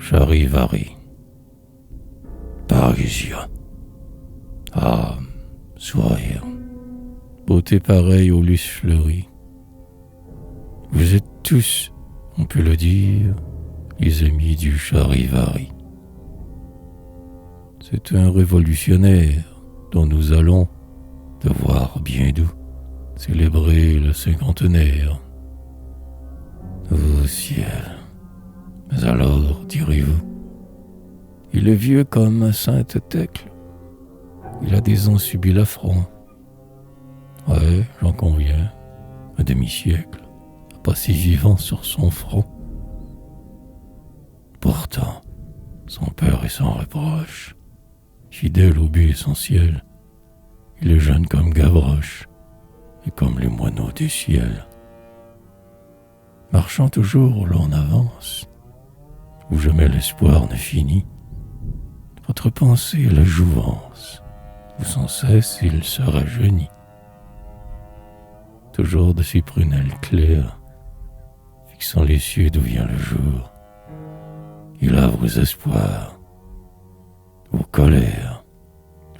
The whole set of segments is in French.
Charivari, Parisien, âme, sourire, beauté pareille aux lys fleuris. Vous êtes tous, on peut le dire, les amis du Charivari. C'est un révolutionnaire dont nous allons, devoir bien doux, célébrer le cinquantenaire. Ô ciel, mais alors, direz-vous, il est vieux comme Sainte-Thècle. Il a des ans subi l'affront. Ouais, j'en conviens, un demi-siècle, a passé vivant sur son front. Pourtant, sans peur et sans reproche, fidèle au but essentiel, il est jeune comme Gavroche et comme les moineaux du ciel. Marchant toujours, l'on avance, où jamais l'espoir ne finit. Votre pensée est la jouvence, où sans cesse il se rajeunit. Toujours de ses prunelles claires, fixant les cieux d'où vient le jour, il a vos espoirs, vos colères,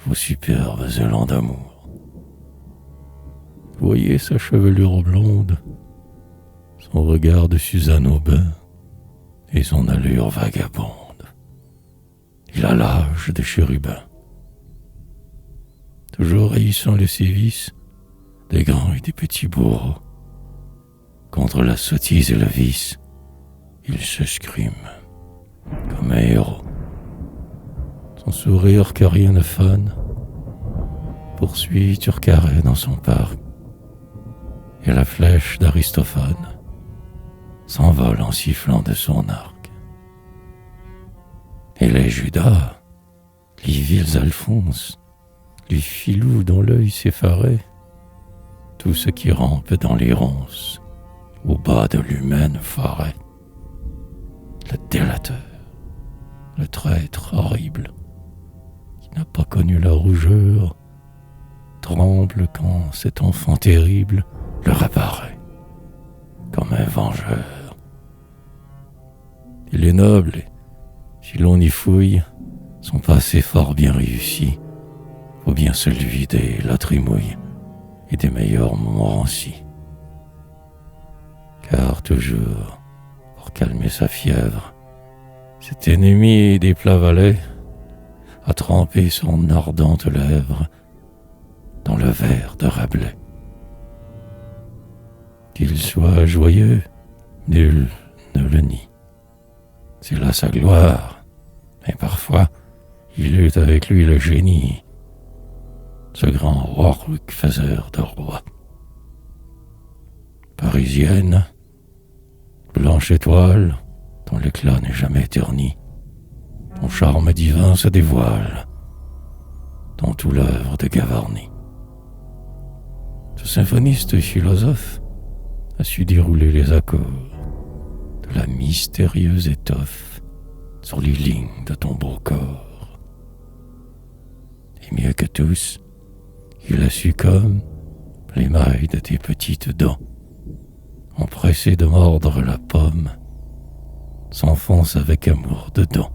vos superbes élans d'amour. Voyez sa chevelure blonde, son regard de Suzanne Aubin et son allure vagabonde. Il a l'âge de chérubin. Toujours haïssant le sévice des grands et des petits bourreaux, contre la sottise et le vice, il s'escrime comme un héros. Son sourire que rien ne fane poursuit Turcaret dans son parc, et la flèche d'Aristophane s'envole en sifflant de son arc. Et les Judas, les vils Alphonse, les filous dont l'œil s'effarait, tout ce qui rampe dans les ronces, au bas de l'humaine forêt. Le délateur, le traître horrible, qui n'a pas connu la rougeur, tremble quand cet enfant terrible leur apparaît comme un vengeur. Il est noble et, si l'on y fouille, son passé fort bien réussi, faut bien celui des la trimouille et des meilleurs Montmorency. Car toujours, pour calmer sa fièvre, cet ennemi des plats valets a trempé son ardente lèvre dans le verre de Rabelais. Qu'il soit joyeux, nul ne le nie. C'est là sa gloire, mais parfois il eut avec lui le génie, ce grand Warwick faiseur de rois. Parisienne, blanche étoile, dont l'éclat n'est jamais terni, ton charme divin se dévoile dans tout l'œuvre de Gavarni. Ce symphoniste philosophe a su dérouler les accords de la mystérieuse étoffe sur les lignes de ton beau corps. Et mieux que tous, il a su comme l'émail de tes petites dents, empressé de mordre la pomme, s'enfonce avec amour dedans.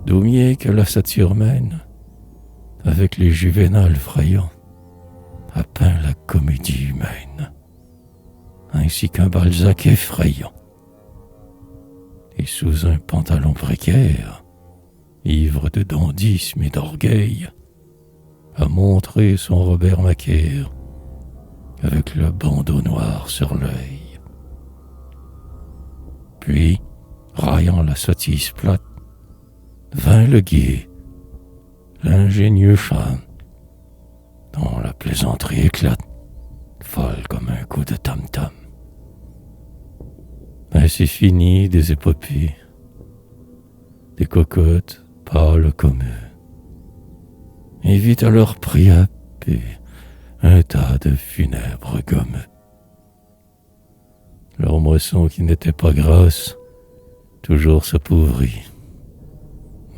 Daumier que la satire mène, avec les juvénales frayants, a peint la comédie humaine, ainsi qu'un Balzac effrayant. Et sous un pantalon précaire, ivre de dandysme et d'orgueil, a montré son Robert Macaire avec le bandeau noir sur l'œil. Puis, raillant la sottise plate, vint le guet, l'ingénieux chant, dont la plaisanterie éclate, folle comme un coup de tam-tam. Mais c'est fini des épopées, des cocottes pâles comme eux. Et vite à leur priapé un tas de funèbres gommeux. Leur moisson qui n'était pas grasse, toujours s'appauvrit.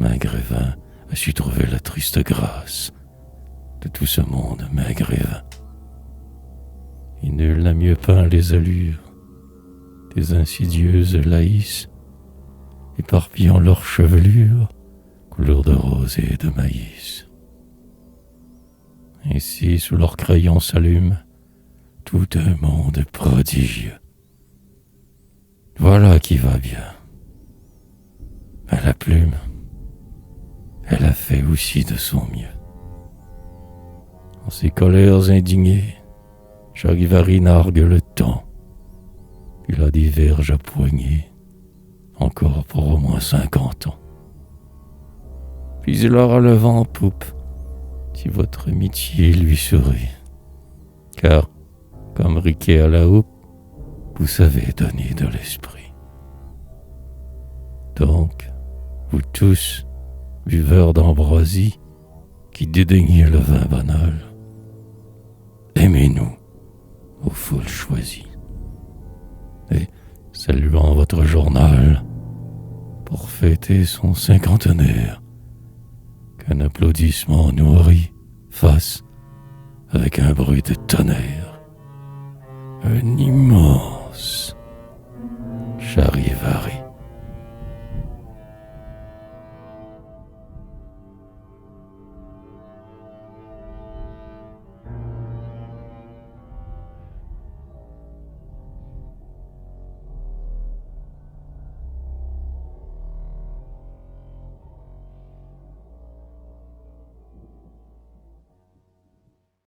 Maigrévin a su trouver la triste grâce de tout ce monde maigre et vain. Et nul n'a mieux peint les allures des insidieuses laïs éparpillant leur chevelure, couleur de rose et de maïs. Ici, sous leurs crayons s'allume tout un monde prodigieux. Voilà qui va bien. À la plume, elle a fait aussi de son mieux. En ses colères indignées, Charivari nargue le temps. Il a des verges à poignée, encore pour au moins 50 ans. Puis il aura le vent en poupe, si votre amitié lui sourit. Car, comme Riquet à la houppe, vous savez donner de l'esprit. Donc, vous tous, buveurs d'ambroisie, qui dédaignez le vin banal, aimez-nous aux foules choisies. Et, saluant votre journal, pour fêter son cinquantenaire, qu'un applaudissement nourri fasse avec un bruit de